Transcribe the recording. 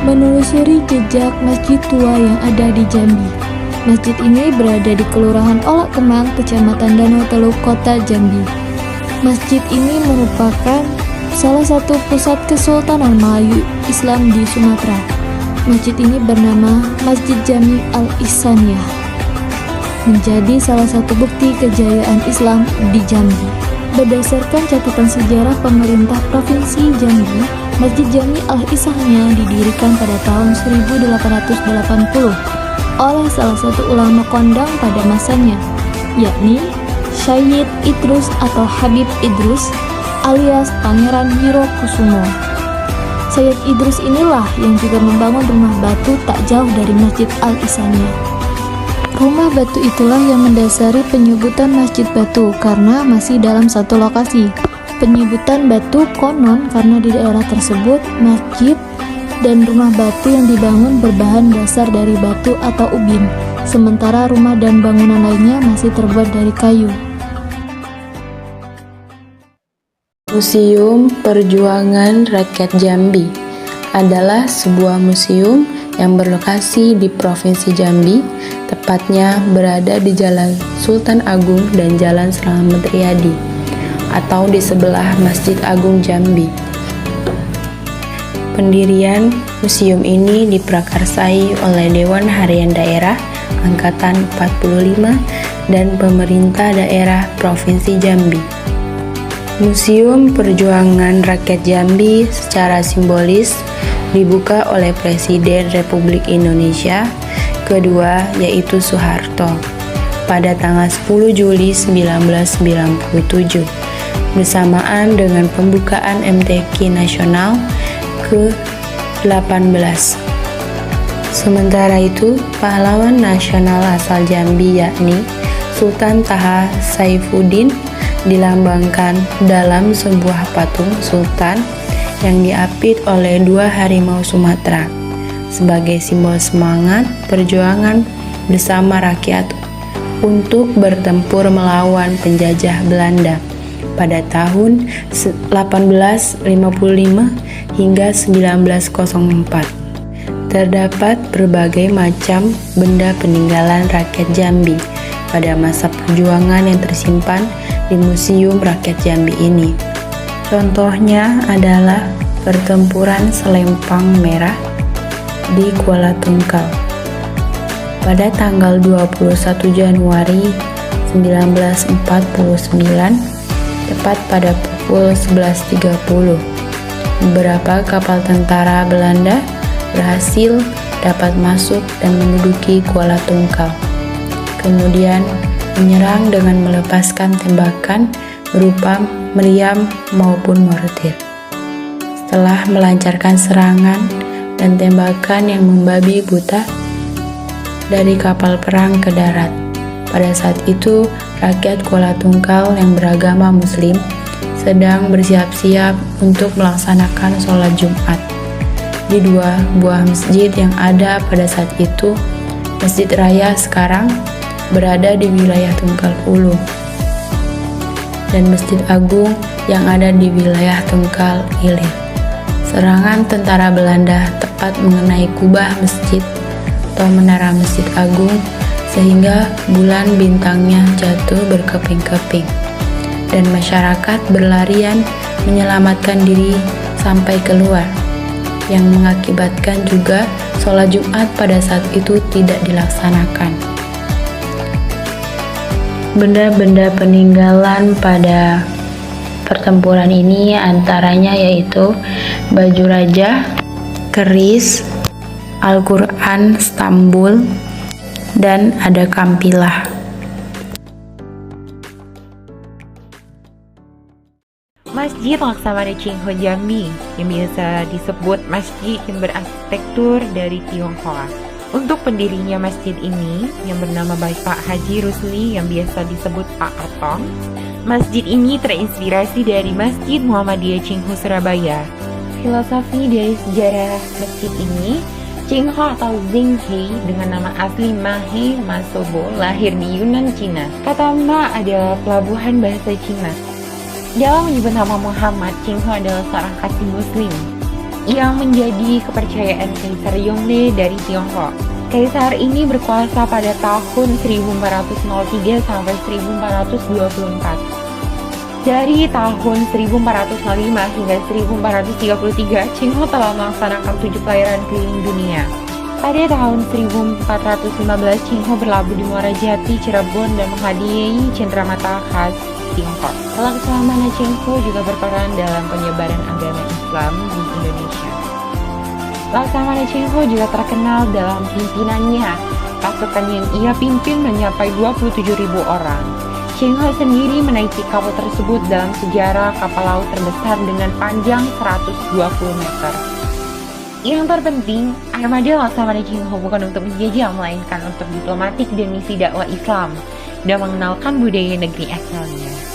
menelusuri jejak masjid tua yang ada di Jambi. Masjid ini berada di Kelurahan Olak Kemang, Kecamatan Danau Teluk, Kota Jambi. Masjid ini merupakan salah satu pusat Kesultanan Melayu Islam di Sumatera. Masjid ini bernama Masjid Jami Al-Ihsaniyah, menjadi salah satu bukti kejayaan Islam di Jambi. Berdasarkan catatan sejarah pemerintah Provinsi Jambi, Masjid Jami Al-Ihsaniyah didirikan pada tahun 1880 oleh salah satu ulama kondang pada masanya, yakni Syed Idrus atau Habib Idrus alias Pangeran Wirokusumo. Syed Idrus inilah yang juga membangun rumah batu tak jauh dari Masjid Al-Ihsaniyah. Rumah batu itulah yang mendasari penyebutan Masjid Batu karena masih dalam satu lokasi. Penyebutan batu konon karena di daerah tersebut masjid dan rumah batu yang dibangun berbahan dasar dari batu atau ubin, sementara rumah dan bangunan lainnya masih terbuat dari kayu. Museum Perjuangan Rakyat Jambi adalah sebuah museum yang berlokasi di Provinsi Jambi, tepatnya berada di Jalan Sultan Agung dan Jalan Slamet Riyadi, atau di sebelah Masjid Agung Jambi. Pendirian museum ini diprakarsai oleh Dewan Harian Daerah Angkatan 45 dan Pemerintah Daerah Provinsi Jambi. Museum Perjuangan Rakyat Jambi secara simbolis dibuka oleh Presiden Republik Indonesia kedua, yaitu Soeharto, pada tanggal 10 Juli 1997 bersamaan dengan pembukaan MTQ Nasional ke-18. Sementara itu, pahlawan nasional asal Jambi yakni Sultan Taha Saifuddin dilambangkan dalam sebuah patung sultan yang diapit oleh dua harimau Sumatera sebagai simbol semangat perjuangan bersama rakyat untuk bertempur melawan penjajah Belanda pada tahun 1855 hingga 1904. Terdapat berbagai macam benda peninggalan rakyat Jambi pada masa perjuangan yang tersimpan di Museum Rakyat Jambi ini. Contohnya adalah pertempuran Selempang Merah di Kuala Tungkal pada tanggal 21 Januari 1949 tepat pada pukul 11.30. Beberapa kapal tentara Belanda berhasil dapat masuk dan menduduki Kuala Tungkal. Kemudian menyerang dengan melepaskan tembakan berupa meriam maupun mortir. Setelah melancarkan serangan dan tembakan yang membabi buta dari kapal perang ke darat. Pada saat itu, rakyat Kuala Tungkal yang beragama Muslim sedang bersiap-siap untuk melaksanakan sholat Jumat di dua buah masjid yang ada pada saat itu. Masjid Raya sekarang berada di wilayah Tungkal Ulu dan Masjid Agung yang ada di wilayah Tungkal Ilir. Serangan tentara Belanda tepat mengenai kubah masjid atau menara Masjid Agung sehingga bulan bintangnya jatuh berkeping-keping dan masyarakat berlarian menyelamatkan diri sampai keluar, yang mengakibatkan juga sholat Jumat pada saat itu tidak dilaksanakan. Benda-benda peninggalan pada pertempuran ini antaranya yaitu baju raja, keris, Al-Quran Stambul, dan ada kampilah. Masjid Laksamana Cingho Jambi yang biasa disebut masjid yang berarsitektur dari Tionghoa. Untuk pendirinya masjid ini yang bernama Bapak Haji Rusli yang biasa disebut Pak Atong, masjid ini terinspirasi dari Masjid Muhammadiyah Cingho Surabaya. Filosofi dari sejarah masjid ini, Cingho atau Zhenghe dengan nama asli Mahe Masobo lahir di Yunan, Cina. Kata Ma adalah pelabuhan bahasa Cina. Dalam menyebut nama Muhammad, Cingho adalah seorang kasih muslim. yang menjadi kepercayaan Kaisar Yongle dari Tiongkok. Kaisar ini berkuasa pada tahun 1403 sampai 1424. Dari tahun 1405 hingga 1433, Ching Ho telah melaksanakan 7 pelayaran keliling dunia. Pada tahun 1415, Ching Ho berlabuh di Muara Jati, Cirebon dan menghadiahi cenderamata khas Tiongkok. Laksamana Ching Ho juga berperan dalam penyebaran agama Islam di Indonesia. Laksamana Ching Ho juga terkenal dalam pimpinannya. Pasukan yang ia pimpin mencapai 27.000 orang. Ching Ho sendiri menaiki kapal tersebut dalam sejarah kapal laut terbesar dengan panjang 120 meter. Yang terpenting, armada Laksamana Ching Ho bukan untuk menjajah, melainkan untuk diplomatik dan misi dakwah Islam dan mengenalkan budaya negeri asalnya.